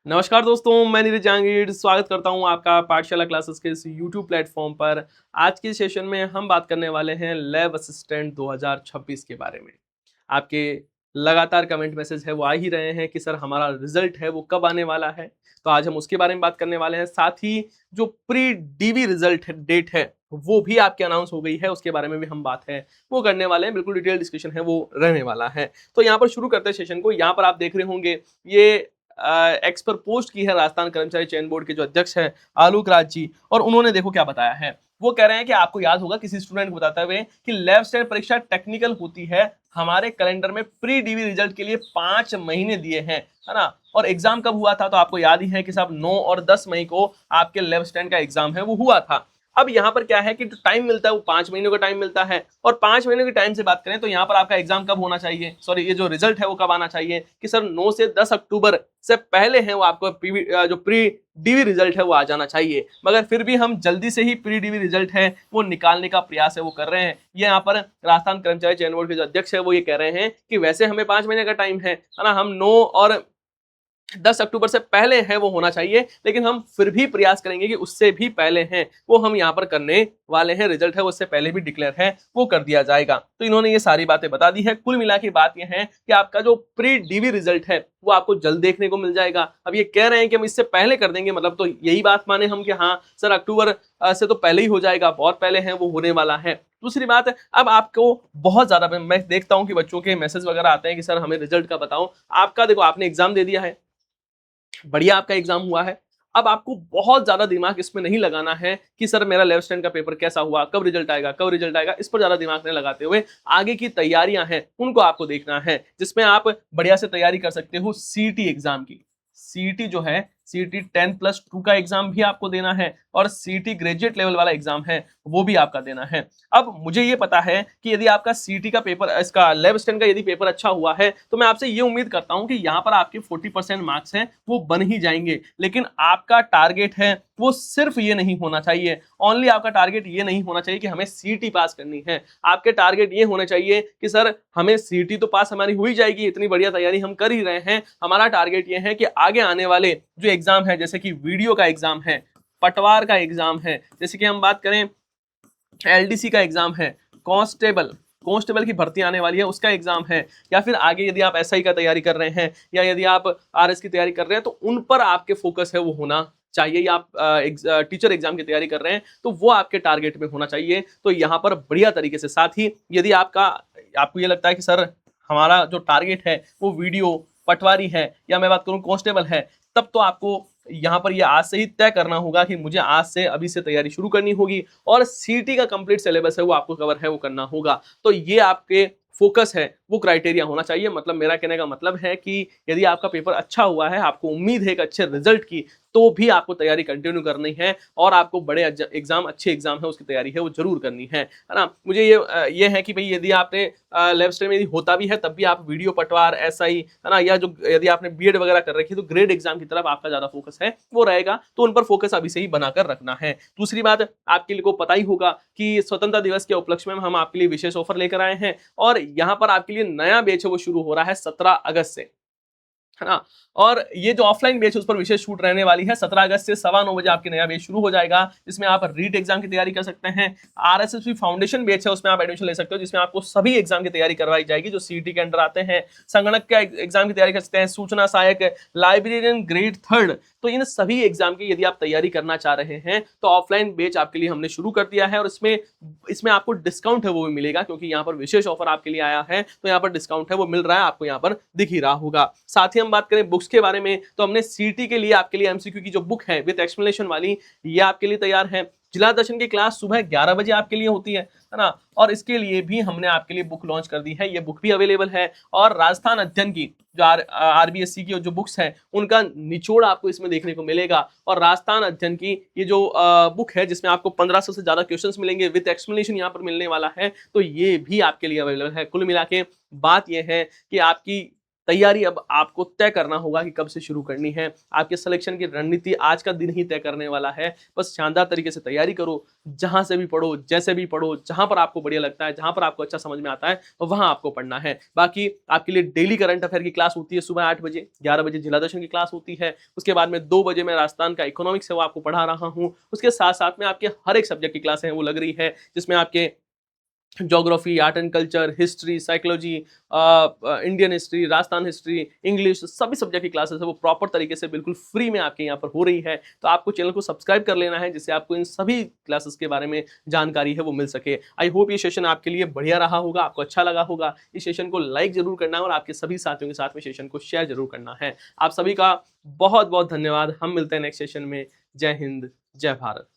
नमस्कार दोस्तों, मैं नीरज जहांगीर स्वागत करता हूं आपका पाठशाला क्लासेस के इस यूट्यूब प्लेटफॉर्म पर। आज के सेशन में हम बात करने वाले हैं लैब असिस्टेंट 2026 के बारे में। आपके लगातार कमेंट मैसेज है वो आ ही रहे हैं कि सर हमारा रिजल्ट है वो कब आने वाला है। तो आज हम उसके बारे में बात करने वाले हैं। साथ ही जो प्री डीवी रिजल्ट डेट है वो भी आपकी अनाउंस हो गई है, उसके बारे में भी हम बात है वो करने वाले हैं। बिल्कुल डिटेल डिस्कशन है वो रहने वाला है। तो यहाँ पर शुरू करते हैं सेशन को। यहाँ पर आप देख रहे होंगे ये एक्स पर पोस्ट की है राजस्थान कर्मचारी चयन बोर्ड के जो अध्यक्ष हैं आलोक राज जी, और उन्होंने देखो क्या बताया है। वो कह रहे हैं कि आपको याद होगा किसी स्टूडेंट को बताते हुए कि लैब स्टैंड परीक्षा टेक्निकल होती है। हमारे कैलेंडर में प्री डीवी रिजल्ट के लिए 5 महीने दिए हैं, है ना। और एग्जाम कब हुआ था तो आपको याद ही है कि साहब 9 और 10 मई को आपके लैब स्टैंड का एग्जाम है वो हुआ था। अब यहाँ पर क्या है कि जो टाइम मिलता है वो 5 महीनों का टाइम मिलता है। और 5 महीनों के टाइम से बात करें तो यहाँ पर आपका एग्जाम कब होना चाहिए, सॉरी ये जो रिजल्ट है वो कब आना चाहिए कि सर 9 से 10 अक्टूबर से पहले है वो आपको जो प्री डीवी रिजल्ट है वो आ जाना चाहिए। मगर फिर भी हम जल्दी से ही प्री डीवी रिजल्ट है वो निकालने का प्रयास है वो कर रहे हैं। ये यहाँ पर राजस्थान कर्मचारी चयन बोर्ड के जो अध्यक्ष है वो ये कह रहे हैं कि वैसे हमें 5 महीने का टाइम है ना, हम 9 और 10 अक्टूबर से पहले है वो होना चाहिए, लेकिन हम फिर भी प्रयास करेंगे कि उससे भी पहले हैं वो हम यहाँ पर करने वाले हैं। रिजल्ट है वो उससे पहले भी डिक्लेयर है वो कर दिया जाएगा। तो इन्होंने ये सारी बातें बता दी है। कुल मिला के बात ये है कि आपका जो प्री डीवी रिजल्ट है वो आपको जल्द देखने को मिल जाएगा। अब ये कह रहे हैं कि हम इससे पहले कर देंगे, मतलब तो यही बात माने हम कि हाँ सर अक्टूबर से तो पहले ही हो जाएगा, बहुत पहले है वो होने वाला है। दूसरी बात, अब आपको बहुत ज्यादा मैं देखता हूं कि बच्चों के मैसेज वगैरह आते हैं कि सर हमें रिजल्ट का बताओ। आपका देखो आपने एग्जाम दे दिया है, बढ़िया आपका एग्जाम हुआ है। अब आपको बहुत ज्यादा दिमाग इसमें नहीं लगाना है कि सर मेरा लेफ्ट स्टैंड का पेपर कैसा हुआ, कब रिजल्ट आएगा, कब रिजल्ट आएगा, इस पर ज्यादा दिमाग नहीं लगाते हुए आगे की तैयारियां हैं उनको आपको देखना है, जिसमें आप बढ़िया से तैयारी कर सकते हो सीटी एग्जाम की। सीटी जो है सीटी 10+2 का एग्जाम भी आपको देना है, और सीटी ग्रेजुएट लेवल वाला एग्जाम है वो भी आपका देना है। अब मुझे ये पता है कि यदि आपका सीटी का पेपर, इसका लेब स्टैंड का यदि पेपर अच्छा हुआ है तो मैं आपसे ये उम्मीद करता हूं कि यहाँ पर आपके 40% मार्क्स हैं वो बन ही जाएंगे। लेकिन आपका टारगेट है वो सिर्फ ये नहीं होना चाहिए, ओनली आपका टारगेट ये नहीं होना चाहिए कि हमें सीटी पास करनी है। आपके टारगेट ये होने चाहिए कि सर हमें सीटी तो पास हमारी हो ही जाएगी, इतनी बढ़िया तैयारी हम कर ही रहे हैं। हमारा टारगेट ये है कि आगे आने वाले जो एग्जाम है, जैसे कि वीडियो का एग्जाम है, पटवार का एग्जाम है, जैसे कि हम बात करें एलडीसी का एग्जाम है, कांस्टेबल कांस्टेबल की भर्ती आने वाली है उसका एग्जाम है, या फिर आगे यदि आप एसआई का तैयारी कर रहे हैं या यदि आप आरएस की तैयारी कर रहे हैं तो उन पर आपके फोकस है वो होना चाहिए। या आप टीचर एग्जाम की तैयारी कर रहे हैं तो वो आपके टारगेट में होना चाहिए। तो यहाँ पर बढ़िया तरीके से, साथ ही यदि आपको ये लगता है कि सर हमारा जो टारगेट है वो वीडियो पटवारी है या मैं बात करूं कांस्टेबल है, तब तो आपको यहाँ पर ये आज से ही तय करना होगा कि मुझे आज से अभी से तैयारी शुरू करनी होगी, और सीटी का कंप्लीट सिलेबस है वो आपको कवर है वो करना होगा। तो ये आपके फोकस है वो क्राइटेरिया होना चाहिए। मतलब मेरा कहने का मतलब है कि यदि आपका पेपर अच्छा हुआ है, आपको उम्मीद है एक अच्छे रिजल्ट की, तो भी आपको तैयारी कंटिन्यू करनी है, और आपको बड़े एग्जाम, अच्छे एग्जाम है उसकी तैयारी है वो जरूर करनी है ना। मुझे ये है कि भाई यदि आपने लेब स्टेम यदि होता भी है तब भी आप वीडियो पटवार एसआई है ना, या जो यदि आपने बीएड वगैरह कर रखी है तो ग्रेड एग्जाम की तरफ आपका ज्यादा फोकस है वो रहेगा, तो उन पर फोकस अभी से ही बनाकर रखना है। दूसरी बात, आपके लिए को पता ही होगा कि स्वतंत्रता दिवस के उपलक्ष्य में हम आपके लिए विशेष ऑफर लेकर आए हैं, और यहाँ पर आपके लिए नया बैच है वो शुरू हो रहा है 17 अगस्त से, है ना। और ये जो ऑफलाइन बैच उस पर विशेष छूट रहने वाली है। 17 अगस्त से 9:15 बजे आपके नया बैच शुरू हो जाएगा, जिसमें आप रीट एग्जाम की तैयारी कर सकते हैं। आरएसएसबी फाउंडेशन बैच है उसमें आप एडमिशन ले सकते हो, जिसमें आपको सभी एग्जाम की तैयारी करवाई जाएगी जो सीटी के अंडर आते हैं। संगणक के एग्जाम की तैयारी कर सकते हैं, सूचना सहायक, लाइब्रेरियन ग्रेड 3, तो इन सभी एग्जाम की यदि आप तैयारी करना चाह रहे हैं तो ऑफलाइन बैच आपके लिए हमने शुरू कर दिया है, और इसमें आपको डिस्काउंट है वो भी मिलेगा, क्योंकि यहाँ पर विशेष ऑफर आपके लिए आया है तो यहाँ पर डिस्काउंट है वो मिल रहा है, आपको यहाँ पर दिख ही रहा होगा। साथ ही हम बात करें बुक्स के बारे में तो हमने सीटी के लिए आपके लिए एमसीक्यू की जो बुक है विद एक्सप्लेनेशन वाली, ये आपके लिए तैयार है। जिला दर्शन की क्लास सुबह 11 बजे आपके लिए होती है ना, और इसके लिए भी हमने आपके लिए बुक लॉन्च कर दी है, ये बुक भी अवेलेबल है। और राजस्थान अध्ययन की जो आरबीएससी की जो बुक्स हैं उनका निचोड़ आपको इसमें देखने को मिलेगा, और राजस्थान अध्ययन की ये जो बुक है जिसमें आपको 1500 से ज्यादा क्वेश्चंस मिलेंगे विद एक्सप्लेनेशन यहाँ पर मिलने वाला है, तो ये भी आपके लिए अवेलेबल है। कुल मिला के बात यह है कि आपकी तैयारी अब आपको तय करना होगा कि कब से शुरू करनी है। आपके सिलेक्शन की रणनीति आज का दिन ही तय करने वाला है। बस शानदार तरीके से तैयारी करो, जहाँ से भी पढ़ो, जैसे भी पढ़ो, जहाँ पर आपको बढ़िया लगता है, जहाँ पर आपको अच्छा समझ में आता है, वहाँ आपको पढ़ना है। बाकी आपके लिए डेली करंट अफेयर की क्लास होती है सुबह 8 बजे, 11 बजे जिला दर्शन की क्लास होती है। उसके बाद में 2 बजे मैं राजस्थान का इकोनॉमिक्स है वो आपको पढ़ा रहा हूँ। उसके साथ-साथ में आपके हर एक सब्जेक्ट की क्लासें हैं वो लग रही है, जिसमें आपके geography, art and culture, history, psychology, Indian history, Rajasthan history, English, सभी सब्जेक्ट की क्लासेस है वो प्रॉपर तरीके से बिल्कुल फ्री में आपके यहाँ पर हो रही है। तो आपको चैनल को सब्सक्राइब कर लेना है, जिससे आपको इन सभी क्लासेस के बारे में जानकारी है वो मिल सके। आई होप ये सेशन आपके लिए बढ़िया रहा होगा, आपको अच्छा लगा होगा। इस सेशन को लाइक जरूर करना है और आपके सभी साथियों के साथ में सेशन को शेयर जरूर करना है। आप सभी का बहुत बहुत धन्यवाद। हम मिलते हैं नेक्स्ट सेशन में। जय हिंद, जय भारत।